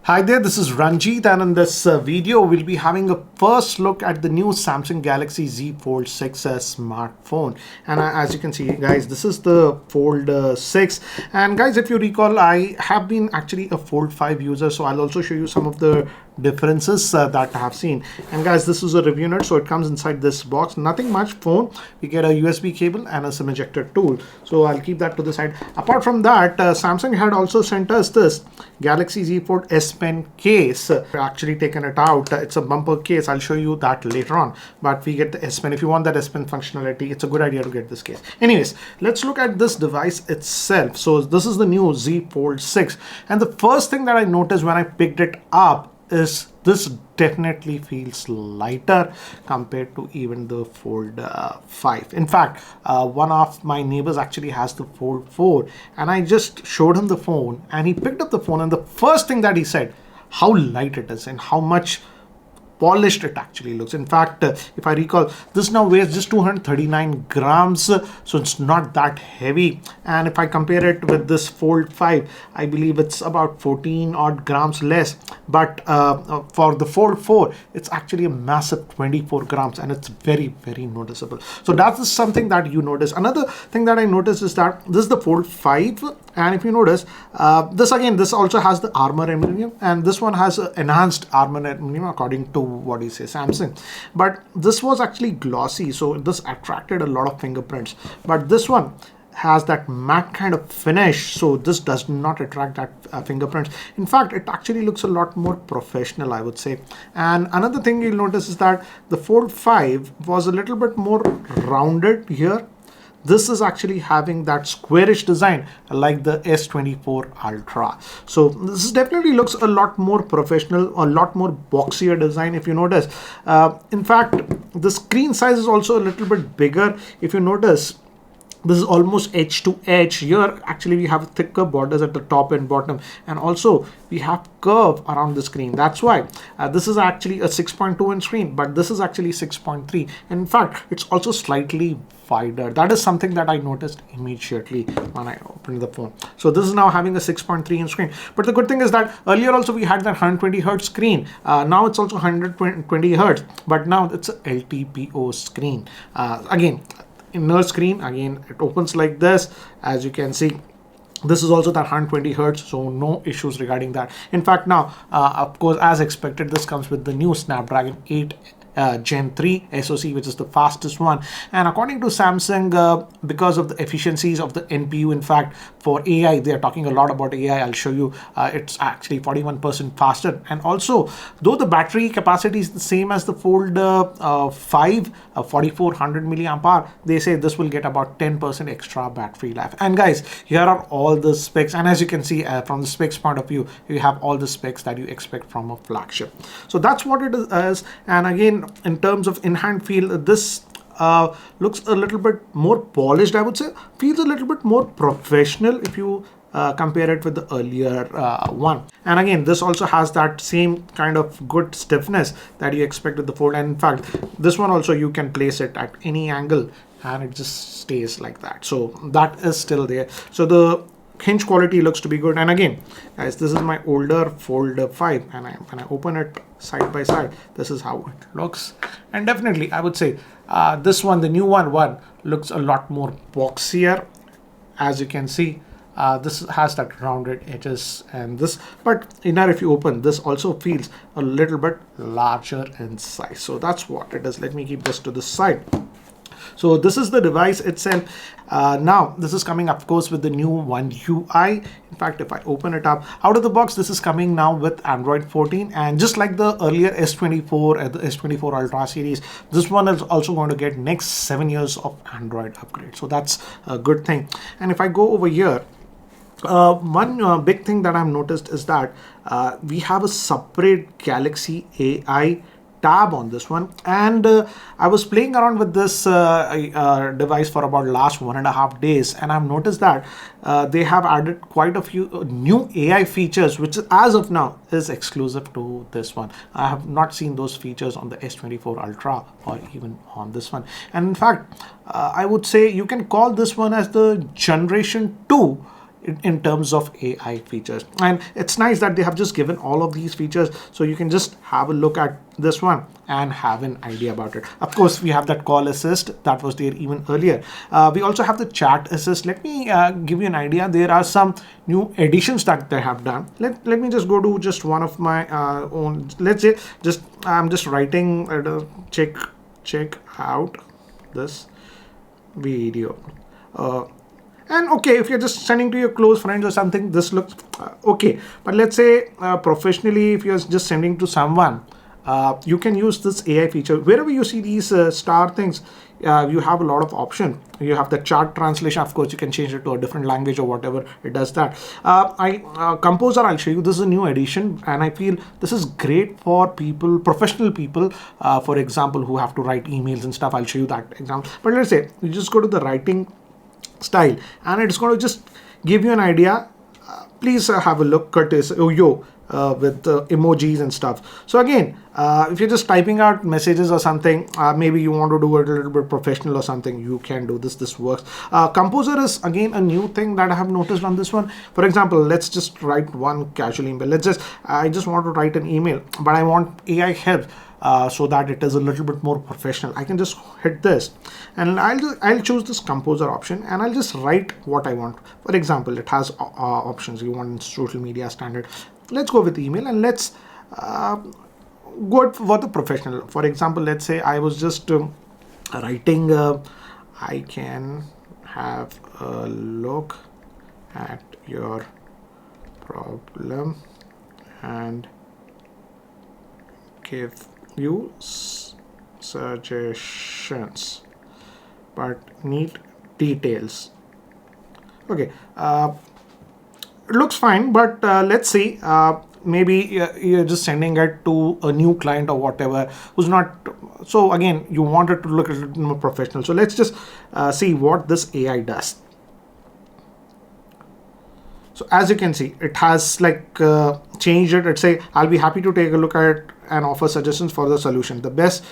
Hi there, this is Ranjit, and in this video we'll be having a first look at the new Samsung Galaxy Z Fold 6 smartphone. And as you can see guys, this is the Fold 6, and guys, if you recall, I have been actually a Fold 5 user, so I'll also show you some of the differences that I have seen. And guys, this is a review note, so it comes inside this box. Nothing much. Phone, we get a USB cable and a SIM ejector tool, so I'll keep that to the side. Apart from that, Samsung had also sent us this Galaxy Z Fold S Pen case. Actually taken it out. It's a bumper case. I'll show you that later on, but we get the S Pen. If you want that S Pen functionality, it's a good idea to get this case. Anyways, let's look at this device itself. So this is the new Z Fold 6, and the first thing that I noticed when I picked it up is this definitely feels lighter compared to even the Fold 5. In fact, one of my neighbors actually has the Fold 4, and I just showed him the phone and he picked up the phone, and the first thing that he said, how light it is and how much polished it actually looks. In fact, if I recall, this now weighs just 239 grams, so it's not that heavy. And if I compare it with this Fold 5, I believe it's about 14 odd grams less. But for the Fold 4, it's actually a massive 24 grams, and it's very, very noticeable. So that is something that you notice. Another thing that I noticed is that this is the Fold 5, and if you notice, this also has the armor aluminum, and this one has enhanced armor aluminum according to what he says, Samsung. But this was actually glossy, so this attracted a lot of fingerprints. But this one has that matte kind of finish, so this does not attract that fingerprints. In fact, it actually looks a lot more professional, I would say. And another thing you'll notice is that the Fold 5 was a little bit more rounded here. This is actually having that squarish design like the S24 Ultra. So this definitely looks a lot more professional, a lot more boxier design if you notice. In fact, the screen size is also a little bit bigger. If you notice, this is almost edge to edge. Here actually we have thicker borders at the top and bottom, and also we have curve around the screen. That's why this is actually a 6.2 inch screen, but this is actually 6.3. In fact, it's also slightly wider. That is something that I noticed immediately when I opened the phone. So this is now having a 6.3 inch screen. But the good thing is that earlier also we had that 120 hertz screen. Now it's also 120 hertz, but now it's a LTPO screen. Again, inner screen, again, it opens like this. As you can see, this is also that 120 hertz, so no issues regarding that. In fact, now of course, as expected, this comes with the new Snapdragon 8 Gen 3 SoC, which is the fastest one. And according to Samsung, because of the efficiencies of the NPU, in fact, for AI, they are talking a lot about AI. I'll show you, it's actually 41% faster. And also, though the battery capacity is the same as the Fold 5, 4400 milliamp hour, they say this will get about 10% extra battery life. And guys, here are all the specs. And as you can see, from the specs point of view, you have all the specs that you expect from a flagship. So that's what it is. And again, in terms of in-hand feel, this looks a little bit more polished, I would say. Feels a little bit more professional if you compare it with the earlier one. And again, this also has that same kind of good stiffness that you expect with the Fold. And in fact, this one also, you can place it at any angle and it just stays like that. So that is still there. So the hinge quality looks to be good. And again, guys, this is my older Fold 5, and when I open it side by side, this is how it looks. And definitely, I would say this one, the new one looks a lot more boxier. As you can see, this has that rounded edges, and this, but inner, if you open, this also feels a little bit larger in size. So that's what it is. Let me keep this to the side. So this is the device itself. Now this is coming, of course, with the new One UI. In fact, if I open it up out of the box, this is coming now with Android 14, and just like the earlier S24 and the S24 Ultra series, this one is also going to get next 7 years of Android upgrade. So that's a good thing. And if I go over here, one big thing that I've noticed is that we have a separate Galaxy AI tab on this one. And I was playing around with this device for about last 1.5 days, and I've noticed that they have added quite a few new AI features, which as of now is exclusive to this one. I have not seen those features on the S24 Ultra or even on this one. And in fact, I would say you can call this one as the generation 2 in terms of AI features. And it's nice that they have just given all of these features, so you can just have a look at this one and have an idea about it. Of course, we have that call assist that was there even earlier. We also have the chat assist. Let me give you an idea. There are some new additions that they have done. Let me just go to just one of my own. Let's say just I'm just writing check out this video. And okay, if you're just sending to your close friends or something, this looks okay. But let's say professionally, if you're just sending to someone, you can use this AI feature. Wherever you see these star things, you have a lot of option. You have the chart translation. Of course, you can change it to a different language or whatever. It does that. Composer, I'll show you. This is a new addition, and I feel this is great for people, professional people, for example, who have to write emails and stuff. I'll show you that example. But let's say you just go to the writing style, and it's going to just give you an idea. Please have a look, Curtis. With emojis and stuff. So again, if you're just typing out messages or something, maybe you want to do it a little bit professional or something, you can do this. This works. Composer is again a new thing that I have noticed on this one. For example, let's just write one casual email. I just want to write an email, but I want AI help. So that it is a little bit more professional. I can just hit this, and I'll choose this composer option, and I'll just write what I want. For example, it has options. You want social media standard. Let's go with email, and let's go for the professional. For example, let's say I was just writing. I can have a look at your problem and give you suggestions, but need details. Okay, it looks fine, but let's see. Maybe you're just sending it to a new client or whatever who's not. So again, you want it to look a little more professional. So let's just see what this AI does. So as you can see, it has like changed it. It say, I'll be happy to take a look at it and offer suggestions for the solution. The best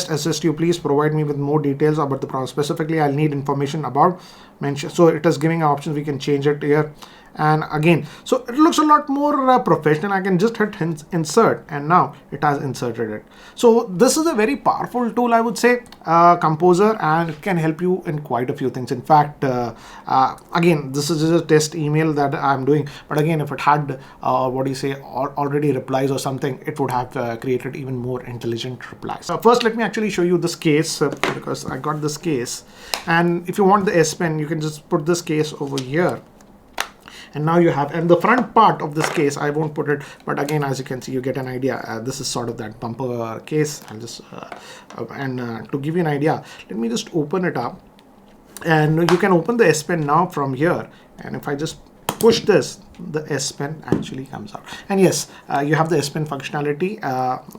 assist you, please provide me with more details about the problem. Specifically, I'll need information about mention. So it is giving options. We can change it here. And again, so it looks a lot more professional. I can just hit insert, and now it has inserted it. So this is a very powerful tool, I would say, Composer, and it can help you in quite a few things. In fact, again, this is just a test email that I'm doing, but again, if it had already replies or something, it would have created even more intelligent replies. First, let me actually show you this case, because I got this case, and if you want the S Pen, you can just put this case over here. And now you have, and the front part of this case, I won't put it, but again, as you can see, you get an idea. This is sort of that bumper case. I'll just, to give you an idea, let me just open it up, and you can open the S Pen now from here. And if I just push this, the S Pen actually comes out. And yes, you have the S Pen functionality.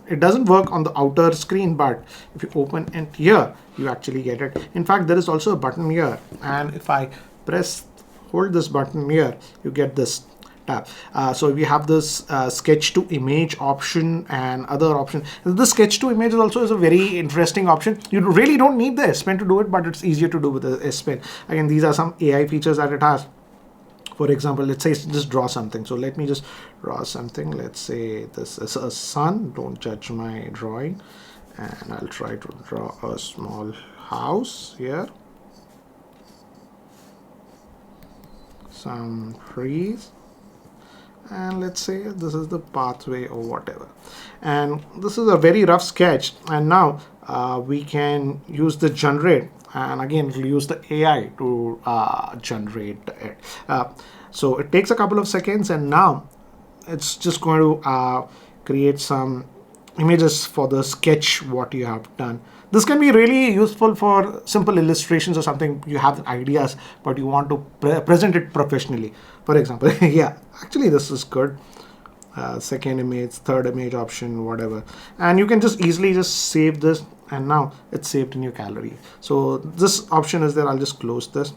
It doesn't work on the outer screen, but if you open it here, you actually get it. In fact, there is also a button here, and if I hold this button here, you get this tab. So we have this sketch to image option and other option. The sketch to image is a very interesting option. You really don't need the S Pen to do it, but it's easier to do with the S Pen. Again, these are some AI features that it has. For example, let's say just draw something. So let me just draw something. Let's say this is a sun. Don't judge my drawing. And I'll try to draw a small house here. Some trees, and let's say this is the pathway or whatever, and this is a very rough sketch. And now we can use the generate, and again we'll use the AI to generate it. So it takes a couple of seconds, and now it's just going to create some images for the sketch what you have done. This can be really useful for simple illustrations or something. You have ideas, but you want to present it professionally. For example, yeah, actually this is good. Second image, third image option, whatever. And you can just easily just save this, and now it's saved in your gallery. So this option is there. I'll just close this.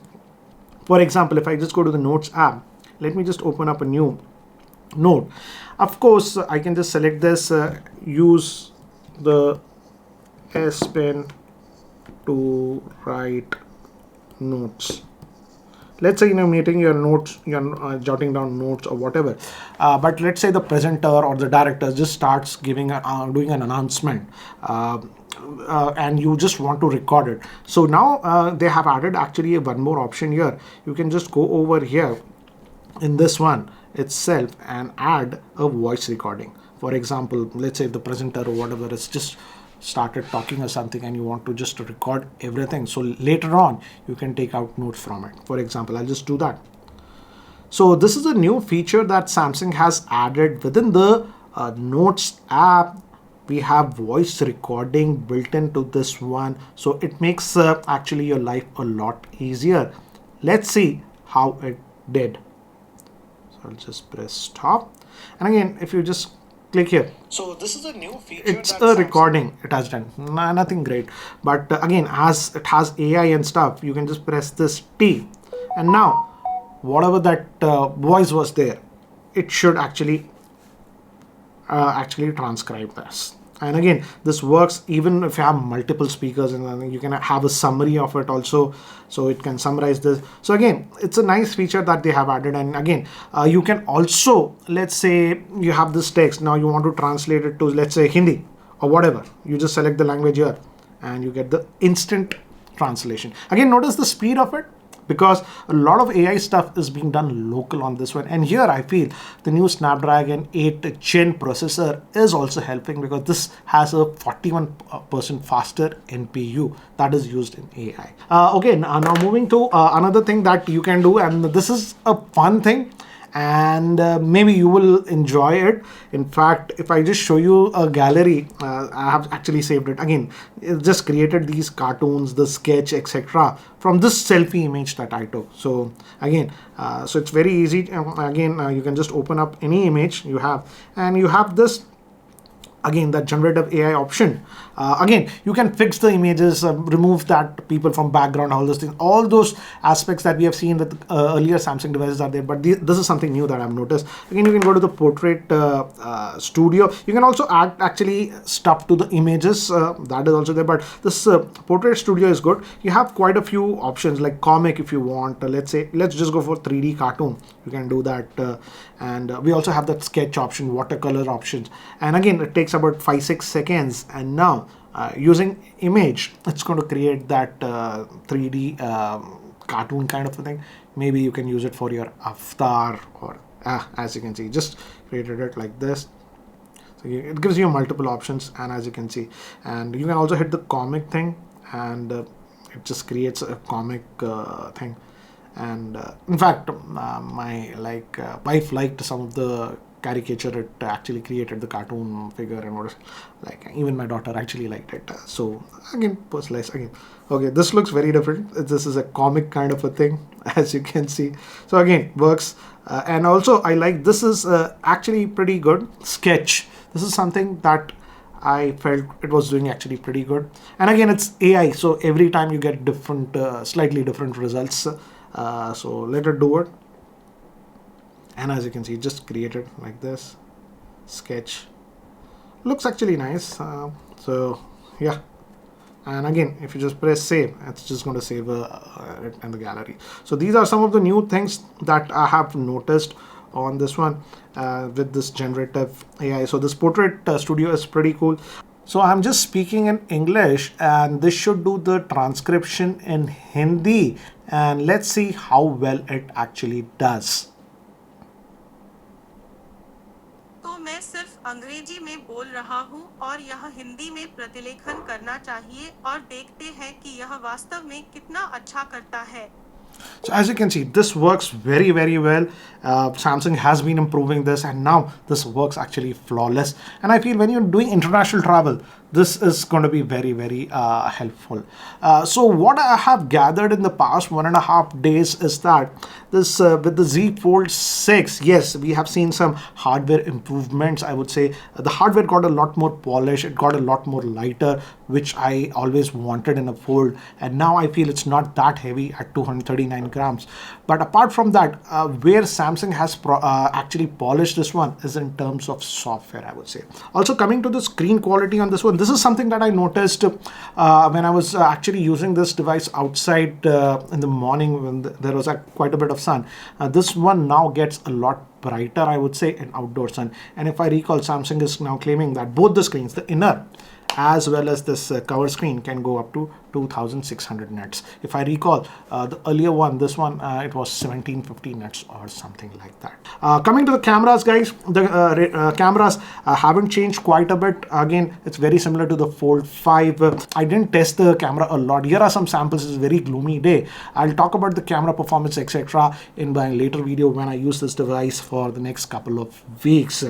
For example, if I just go to the Notes app, let me just open up a new note. Of course, I can just select this, use the S Pen to write notes, let's say in a meeting you're notes, you're jotting down notes or whatever, but let's say the presenter or the director just starts giving doing an announcement, and you just want to record it. So now they have added actually one more option here. You can just go over here in this one itself and add a voice recording. For example, let's say the presenter or whatever is just started talking or something and you want to just record everything, so later on you can take out notes from it. For example, I'll just do that. So this is a new feature that Samsung has added within the Notes app. We have voice recording built into this one, so it makes actually your life a lot easier. Let's see how it did. So I'll just press stop, and again if you just click here, so this is a new feature, it's a recording it has done. Nothing great, but again, as it has AI and stuff, you can just press this T, and now whatever that voice was there, it should actually transcribe this. And again, this works even if you have multiple speakers, and then you can have a summary of it also, so it can summarize this. So again, it's a nice feature that they have added. And again, you can also, let's say you have this text, now you want to translate it to, let's say, Hindi or whatever. You just select the language here and you get the instant translation. Again, notice the speed of it, because a lot of AI stuff is being done local on this one. And here I feel the new Snapdragon 8 Gen processor is also helping, because this has a 41% faster NPU that is used in AI. Okay, now moving to another thing that you can do, and this is a fun thing, and maybe you will enjoy it. In fact, if I just show you a gallery, I have actually saved it. Again, it just created these cartoons, the sketch, etc. from this selfie image that I took. So again, so it's very easy. Again, you can just open up any image you have, and you have this, again, that generative AI option. Again, you can fix the images, remove that people from background, all those things, all those aspects that we have seen with earlier Samsung devices are there, but this is something new that I've noticed. Again, you can go to the portrait studio. You can also add actually stuff to the images, that is also there, but this portrait studio is good. You have quite a few options like comic if you want. Let's say, let's just go for 3D cartoon. You can do that, and we also have that sketch option, watercolor options, and again, it takes about 5-6 seconds, and now using image, it's going to create that 3D cartoon kind of a thing. Maybe you can use it for your avatar, or as you can see, just created it like this. So it gives you multiple options, and as you can see, and you can also hit the comic thing, and it just creates a comic thing. And in fact, my wife liked some of the caricature it actually created, the cartoon figure, and what, like, even my daughter actually liked it. So again, personalized again. Okay, this looks very different. This is a comic kind of a thing, as you can see. So again, works. And also I like, this is actually pretty good. Sketch, this is something that I felt it was doing actually pretty good. And again, it's AI, so every time you get different, slightly different results. So let it do it, and as you can see, just created like this sketch. Looks actually nice. So yeah, and again, if you just press save, it's just going to save it in the gallery. So these are some of the new things that I have noticed on this one with this generative AI. So this portrait studio is pretty cool. So I'm just speaking in English, and this should do the transcription in Hindi, and let's see how well it actually does. तो मैं सिर्फ अंग्रेजी में बोल रहा हूँ और यह हिंदी में प्रतिलेखन करना चाहिए और देखते हैं कि यह वास्तव में कितना अच्छा करता है. So as you can see, this works very, very well. Samsung has been improving this, and now this works actually flawless. And I feel when you're doing international travel, this is going to be very, very helpful. So what I have gathered in the past 1.5 days is that this with the Z Fold 6, yes, we have seen some hardware improvements. I would say the hardware got a lot more polish, it got a lot more lighter, which I always wanted in a Fold, and now I feel it's not that heavy at 239 grams. But apart from that, where Samsung has actually polished this one is in terms of software, I would say. Also, coming to the screen quality on this one, this is something that I noticed when I was actually using this device outside in the morning when there was quite a bit of sun. This one now gets a lot brighter, I would say, in outdoor sun. And if I recall, Samsung is now claiming that both the screens, the inner as well as this cover screen, can go up to 2600 nits. If I recall, the earlier one, this one, it was 1750 nits or something like that. Coming to the cameras, guys, the cameras haven't changed quite a bit. Again, it's very similar to the Fold 5. I didn't test the camera a lot. Here are some samples. It's a very gloomy day. I'll talk about the camera performance, etc., in my later video when I use this device for the next couple of weeks.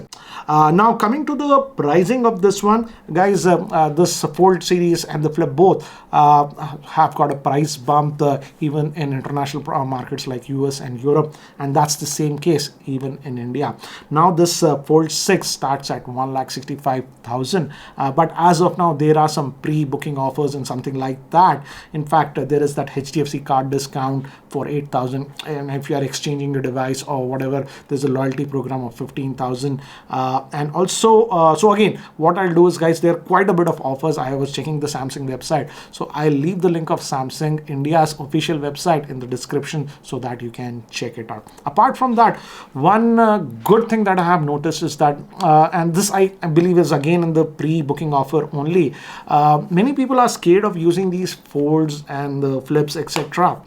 Now, coming to the pricing of this one, guys, this Fold series and the Flip both have got a price bump even in international markets like US and Europe, and that's the same case even in India. Now this Fold6 starts at 1,65,000, but as of now there are some pre-booking offers and something like that. In fact, there is that HDFC card discount for 8,000, and if you are exchanging your device or whatever, there's a loyalty program of 15,000. And also, so again, what I'll do is, guys, there are quite a bit of offers. I was checking the Samsung website, so I'll leave the link of Samsung India's official website in the description so that you can check it out. Apart from that, one good thing that I have noticed is that, and this I believe is again in the pre-booking offer only, many people are scared of using these folds and the flips, etc.,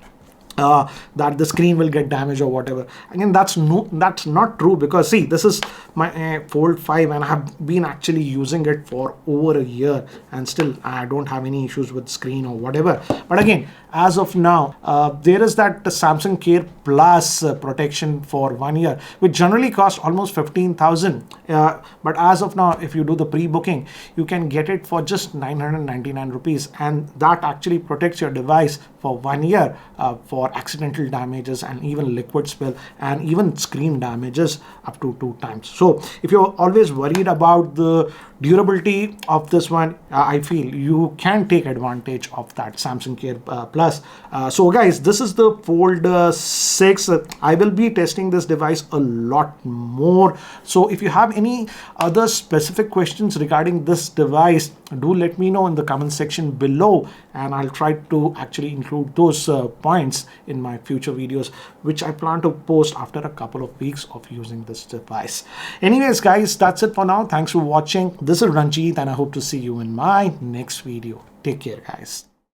that the screen will get damaged or whatever. Again, that's not true, because see, this is my Fold 5 and I have been actually using it for over a year and still I don't have any issues with screen or whatever. But again, as of now, there is that Samsung Care Plus protection for 1 year, which generally costs almost 15,000. But as of now, if you do the pre-booking, you can get it for just 999 rupees, and that actually protects your device for 1 year for accidental damages and even liquid spill and even screen damages up to 2 times. So if you're always worried about the durability of this one, I feel you can take advantage of that Samsung Care Plus. So guys, this is the Fold 6. I will be testing this device a lot more. So if you have any other specific questions regarding this device, do let me know in the comment section below, and I'll try to actually include those points in my future videos, which I plan to post after a couple of weeks of using this device. Anyways, guys, that's it for now. Thanks for watching. This is Ranjit, and I hope to see you in my next video. Take care, guys.